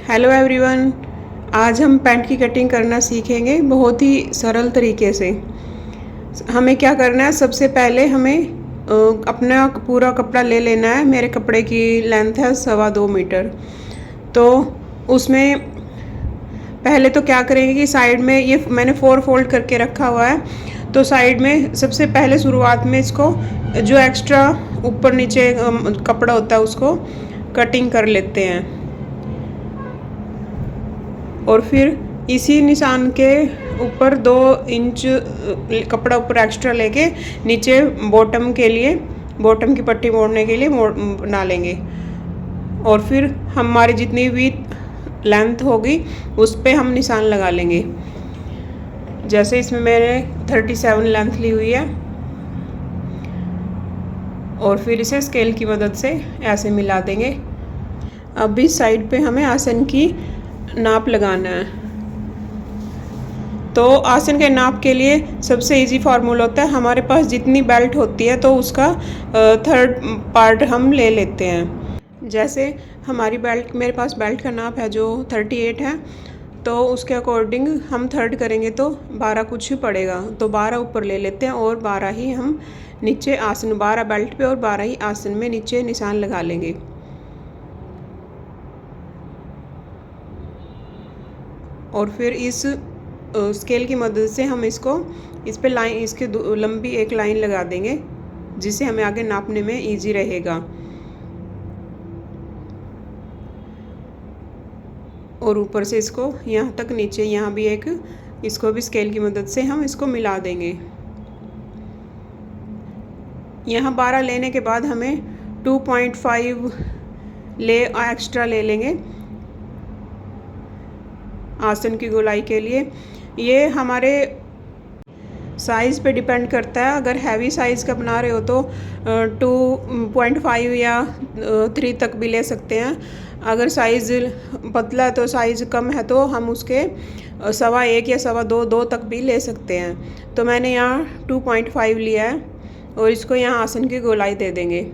Hello everyone. आज हम pant की कटिंग करना सीखेंगे बहुत ही सरल तरीके से। हमें क्या करना है, सबसे पहले हमें अपना पूरा कपड़ा ले लेना है। मेरे कपड़े की लेंथ है 2.25 मीटर। तो उसमें पहले तो क्या करेंगे कि साइड में ये मैंने 4 फोल्ड करके रखा हुआ है। तो साइड में सबसे पहले शुरुआत में इसको जो एक्स्ट्रा ऊपर नीचे कपड़ा होता है उसको कटिंग कर लेते हैं। और फिर इसी निशान के ऊपर 2 इंच कपड़ा ऊपर एक्स्ट्रा लेके नीचे बॉटम के लिए, बॉटम की पट्टी मोड़ने के लिए बना लेंगे। और फिर हमारी जितनी भी लेंथ होगी उस पर हम निशान लगा लेंगे। जैसे इसमें मैंने 37 लेंथ ली हुई है। और फिर इसे स्केल की मदद से ऐसे मिला देंगे। अब इस साइड पे हमें आसन की नाप लगाना है। तो आसन के नाप के लिए सबसे इजी फार्मूला होता है, हमारे पास जितनी बेल्ट होती है तो उसका 1/3 पार्ट हम ले लेते हैं। जैसे हमारी बेल्ट, मेरे पास बेल्ट का नाप है जो 38 है, तो उसके अकॉर्डिंग हम 1/3 करेंगे तो 12 कुछ पड़ेगा। तो 12 ऊपर ले लेते हैं और 12 ही हम नीचे आसन, 12 बेल्ट पे और 12 ही आसन में नीचे निशान लगा लेंगे। और फिर इस स्केल की मदद से हम इसको, इस पे लाइन, इसके लंबी एक लाइन लगा देंगे जिससे हमें आगे नापने में इजी रहेगा। और ऊपर से इसको यहाँ तक नीचे, यहाँ भी एक, इसको भी स्केल की मदद से हम इसको मिला देंगे। यहाँ 12 लेने के बाद हमें 2.5 एक्स्ट्रा ले लेंगे आसन की गोलाई के लिए। ये हमारे साइज़ पे डिपेंड करता है। अगर हैवी साइज़ का बना रहे हो तो 2.5 या 3 तक भी ले सकते हैं। अगर साइज़ पतला है तो साइज़ कम है तो हम उसके 1.25 या 2.25 तक भी ले सकते हैं। तो मैंने यहाँ 2.5 लिया है और इसको यहाँ आसन की गोलाई दे देंगे।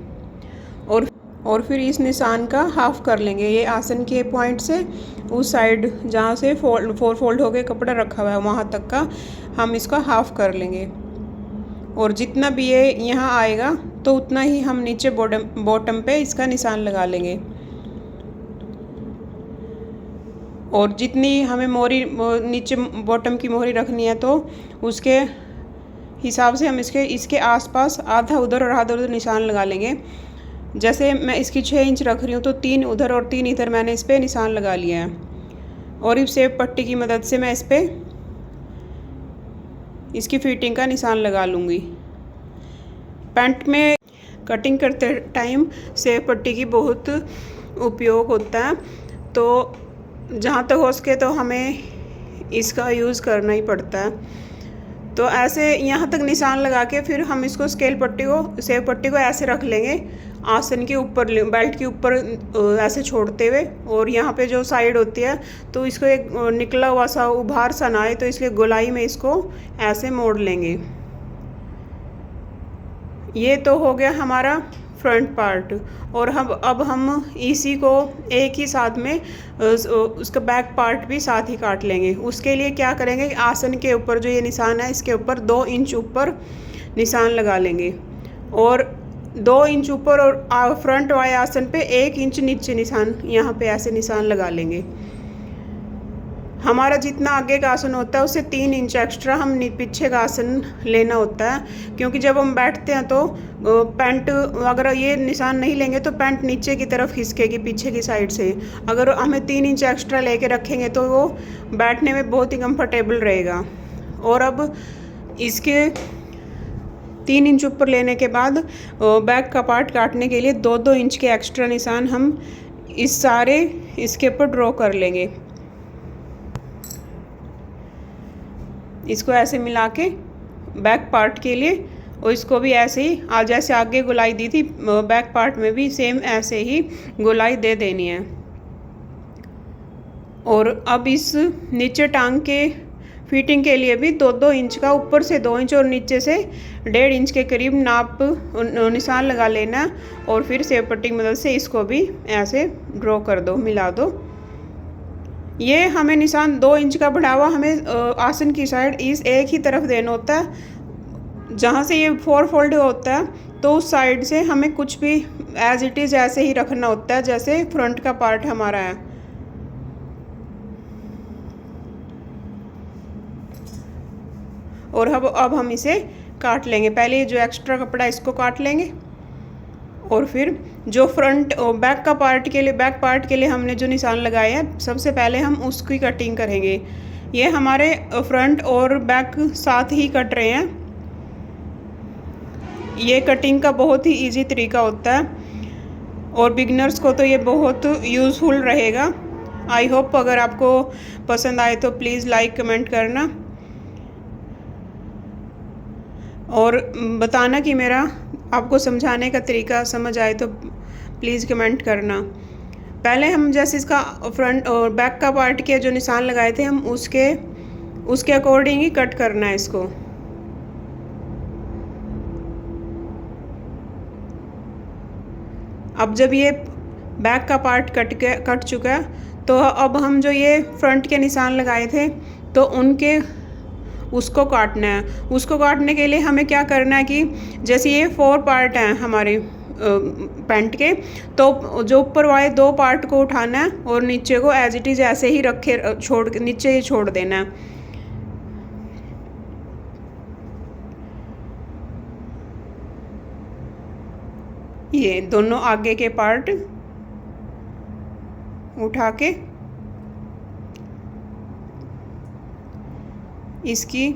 और फिर इस निशान का हाफ कर लेंगे। ये आसन के पॉइंट से उस साइड जहाँ से 4 फोल्ड हो के कपड़ा रखा हुआ है वहाँ तक का हम इसका हाफ कर लेंगे। और जितना भी ये यहाँ आएगा तो उतना ही हम नीचे बॉटम पे इसका निशान लगा लेंगे। और जितनी हमें मोहरी नीचे बॉटम की मोहरी रखनी है तो उसके हिसाब से हम इसके आसपास आधा उधर और आधा उधर निशान लगा लेंगे। जैसे मैं इसकी 6 इंच रख रही हूँ तो 3 उधर और 3 इधर मैंने इस पर निशान लगा लिया है। और इस सेब पट्टी की मदद से मैं इस पर इसकी फिटिंग का निशान लगा लूँगी। पैंट में कटिंग करते टाइम सेब पट्टी की बहुत उपयोग होता है, तो जहाँ तक हो सके तो हमें इसका यूज़ करना ही पड़ता है। तो ऐसे यहाँ तक निशान लगा के फिर हम इसको सेब पट्टी को ऐसे रख लेंगे आसन के ऊपर, बेल्ट के ऊपर ऐसे छोड़ते हुए। और यहाँ पे जो साइड होती है तो इसको एक निकला हुआ सा उभार सा ना आए, तो इसलिए गोलाई में इसको ऐसे मोड़ लेंगे। ये तो हो गया हमारा फ्रंट पार्ट। और अब हम इसी को एक ही साथ में उसका बैक पार्ट भी साथ ही काट लेंगे। उसके लिए क्या करेंगे, आसन के ऊपर जो ये निशान है इसके ऊपर 2 इंच ऊपर निशान लगा लेंगे। और 2 इंच ऊपर और फ्रंट वाले आसन पे 1 इंच नीचे निशान, यहाँ पे ऐसे निशान लगा लेंगे। हमारा जितना आगे का आसन होता है उससे 3 इंच एक्स्ट्रा हम पीछे का आसन लेना होता है, क्योंकि जब हम बैठते हैं तो पैंट, अगर ये निशान नहीं लेंगे तो पैंट नीचे की तरफ खिसकेगी पीछे की साइड से। अगर हमें 3 इंच एक्स्ट्रा लेके रखेंगे तो वो बैठने में बहुत ही कंफर्टेबल रहेगा। और अब इसके 3 इंच ऊपर लेने के बाद बैक का पार्ट काटने के लिए 2-2 इंच के एक्स्ट्रा निशान हम इसके ऊपर ड्रॉ कर लेंगे। इसको ऐसे मिला के बैक पार्ट के लिए, और इसको भी ऐसे ही आज जैसे आगे गोलाई दी थी बैक पार्ट में भी सेम ऐसे ही गोलाई दे देनी है। और अब इस नीचे टांग के फिटिंग के लिए भी 2-2 इंच का, ऊपर से 2 इंच और नीचे से 1.5 इंच के करीब नाप निशान लगा लेना। और फिर सेब पट्टी की मदद से इसको भी ऐसे ड्रॉ कर दो, मिला दो। ये हमें निशान 2 इंच का बढ़ावा हमें आसन की साइड इस एक ही तरफ देना होता है। जहाँ से ये 4 फोल्ड होता है तो उस साइड से हमें कुछ भी एज इट इज़ ऐसे ही रखना होता है जैसे फ्रंट का पार्ट हमारा है। और अब हम इसे काट लेंगे। पहले जो एक्स्ट्रा कपड़ा इसको काट लेंगे और फिर जो फ्रंट और बैक का पार्ट के लिए, बैक पार्ट के लिए हमने जो निशान लगाए हैं सबसे पहले हम उसकी कटिंग करेंगे। ये हमारे फ्रंट और बैक साथ ही कट रहे हैं। ये कटिंग का बहुत ही इजी तरीका होता है और बिगनर्स को तो ये बहुत यूज़फुल रहेगा। आई होप अगर आपको पसंद आए तो प्लीज़ लाइक कमेंट करना और बताना कि मेरा आपको समझाने का तरीका समझ आए तो प्लीज़ कमेंट करना। पहले हम जैसे इसका फ्रंट और बैक का पार्ट के जो निशान लगाए थे हम उसके अकॉर्डिंग ही कट करना है इसको। अब जब ये बैक का पार्ट कट चुका है तो अब हम जो ये फ्रंट के निशान लगाए थे तो उसको काटना है। उसको काटने के लिए हमें क्या करना है कि जैसे ये 4 पार्ट हैं हमारे पैंट के, तो जो ऊपर वाले 2 पार्ट को उठाना है और नीचे को एज इट इज़ ऐसे ही नीचे ही छोड़ देना है। ये दोनों आगे के पार्ट उठा के इसकी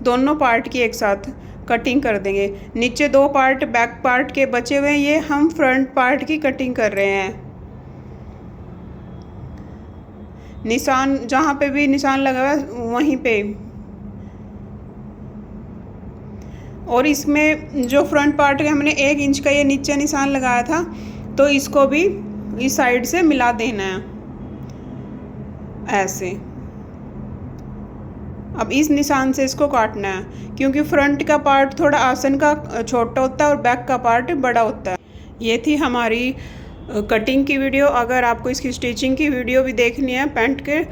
दोनों पार्ट की एक साथ कटिंग कर देंगे। नीचे 2 पार्ट बैक पार्ट के बचे हुए हैं, ये हम फ्रंट पार्ट की कटिंग कर रहे हैं। निशान जहाँ पे भी निशान लगा हुआ है वहीं पे। और इसमें जो फ्रंट पार्ट के हमने 1 इंच का ये नीचे निशान लगाया था तो इसको भी इस साइड से मिला देना है ऐसे। अब इस निशान से इसको काटना है क्योंकि फ्रंट का पार्ट थोड़ा आसन का छोटा होता है और बैक का पार्ट बड़ा होता है। ये थी हमारी कटिंग की वीडियो। अगर आपको इसकी स्टिचिंग की वीडियो भी देखनी है पैंट के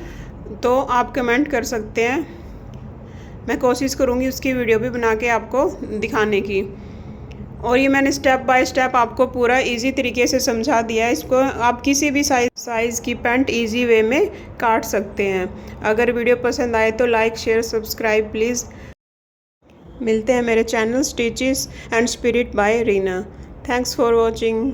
तो आप कमेंट कर सकते हैं। मैं कोशिश करूँगी उसकी वीडियो भी बना के आपको दिखाने की। और ये मैंने स्टेप बाय स्टेप आपको पूरा इजी तरीके से समझा दिया है। इसको आप किसी भी साइज़ की पैंट इजी वे में काट सकते हैं। अगर वीडियो पसंद आए तो लाइक शेयर सब्सक्राइब प्लीज़। मिलते हैं मेरे channel Stitches and Spirit by Reena. Thanks for watching.